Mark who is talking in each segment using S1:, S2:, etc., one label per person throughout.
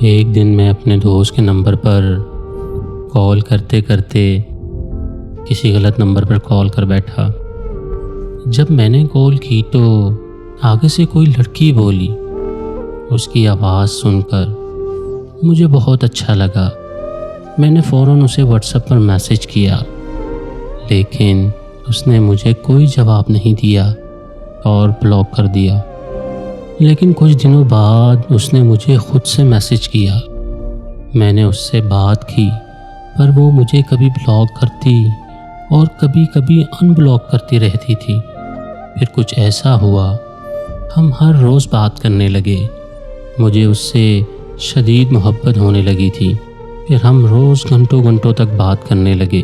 S1: ایک دن میں اپنے دوست کے نمبر پر کال کرتے کرتے کسی غلط نمبر پر کال کر بیٹھا۔ جب میں نے کال کی تو آگے سے کوئی لڑکی بولی۔ اس کی آواز سن کر مجھے بہت اچھا لگا۔ میں نے فوراً اسے واٹس ایپ پر میسج کیا، لیکن اس نے مجھے کوئی جواب نہیں دیا اور بلاک کر دیا۔ لیکن کچھ دنوں بعد اس نے مجھے خود سے میسج کیا۔ میں نے اس سے بات کی، پر وہ مجھے کبھی بلاک کرتی اور کبھی کبھی ان بلاک کرتی رہتی تھی۔ پھر کچھ ایسا ہوا، ہم ہر روز بات کرنے لگے۔ مجھے اس سے شدید محبت ہونے لگی تھی۔ پھر ہم روز گھنٹوں گھنٹوں تک بات کرنے لگے۔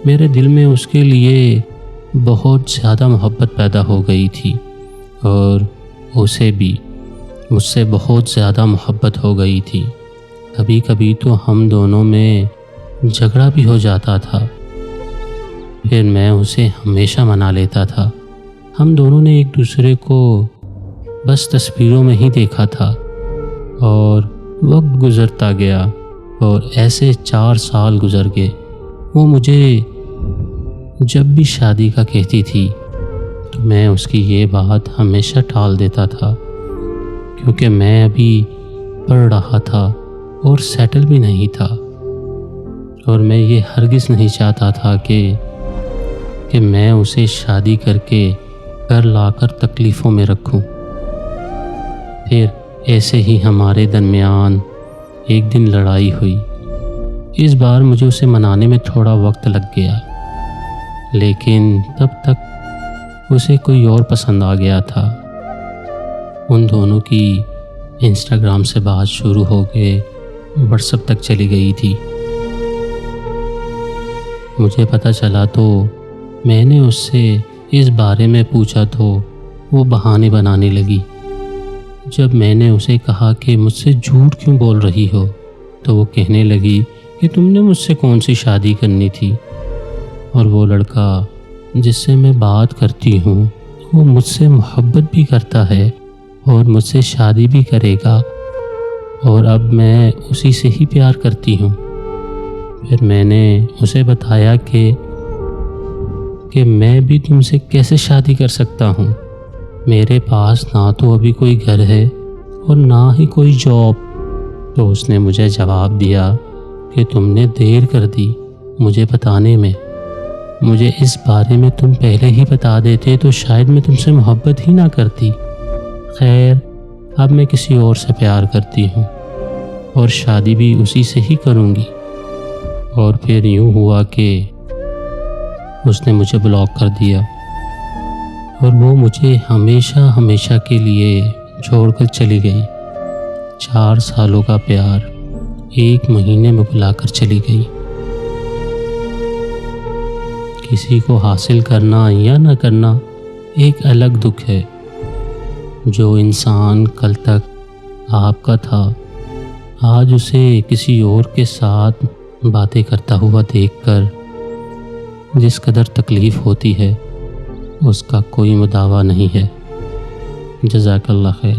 S1: میرے دل میں اس کے لیے بہت زیادہ محبت پیدا ہو گئی تھی اور اسے بھی مجھ سے بہت زیادہ محبت ہو گئی تھی۔ کبھی کبھی تو ہم دونوں میں جھگڑا بھی ہو جاتا تھا۔ پھر میں اسے ہمیشہ منا لیتا تھا۔ ہم دونوں نے ایک دوسرے کو بس تصویروں میں ہی دیکھا تھا اور وقت گزرتا گیا اور ایسے 4 سال گزر گئے۔ وہ مجھے جب بھی شادی کا کہتی تھی تو میں اس کی یہ بات ہمیشہ ٹال دیتا تھا، کیونکہ میں ابھی پڑھ رہا تھا اور سیٹل بھی نہیں تھا، اور میں یہ ہرگز نہیں چاہتا تھا کہ میں اسے شادی کر کے گھر لا کر تکلیفوں میں رکھوں۔ پھر ایسے ہی ہمارے درمیان ایک دن لڑائی ہوئی۔ اس بار مجھے اسے منانے میں تھوڑا وقت لگ گیا، لیکن تب تک اسے کوئی اور پسند آ گیا تھا۔ ان دونوں کی انسٹاگرام سے بات شروع ہو کے واٹس ایپ تک چلی گئی تھی۔ مجھے پتہ چلا تو میں نے اس سے اس بارے میں پوچھا تو وہ بہانے بنانے لگی۔ جب میں نے اسے کہا کہ مجھ سے جھوٹ کیوں بول رہی ہو، تو وہ کہنے لگی کہ تم نے مجھ سے کون سی شادی کرنی تھی، اور وہ لڑکا جس سے میں بات کرتی ہوں وہ مجھ سے محبت بھی کرتا ہے اور مجھ سے شادی بھی کرے گا، اور اب میں اسی سے ہی پیار کرتی ہوں۔ پھر میں نے اسے بتایا کہ میں بھی تم سے کیسے شادی کر سکتا ہوں، میرے پاس نہ تو ابھی کوئی گھر ہے اور نہ ہی کوئی جاب۔ تو اس نے مجھے جواب دیا کہ تم نے دیر کر دی مجھے بتانے میں، مجھے اس بارے میں تم پہلے ہی بتا دیتے تو شاید میں تم سے محبت ہی نہ کرتی۔ خیر، اب میں کسی اور سے پیار کرتی ہوں اور شادی بھی اسی سے ہی کروں گی۔ اور پھر یوں ہوا کہ اس نے مجھے بلاک کر دیا اور وہ مجھے ہمیشہ ہمیشہ کے لیے چھوڑ کر چلی گئی۔ 4 سالوں کا پیار 1 مہینے میں بلا کر چلی گئی۔ کسی کو حاصل کرنا یا نہ کرنا ایک الگ دکھ ہے۔ جو انسان کل تک آپ کا تھا، آج اسے کسی اور کے ساتھ باتیں کرتا ہوا دیکھ کر جس قدر تکلیف ہوتی ہے اس کا کوئی مداوع نہیں ہے۔ جزاک اللہ خیر۔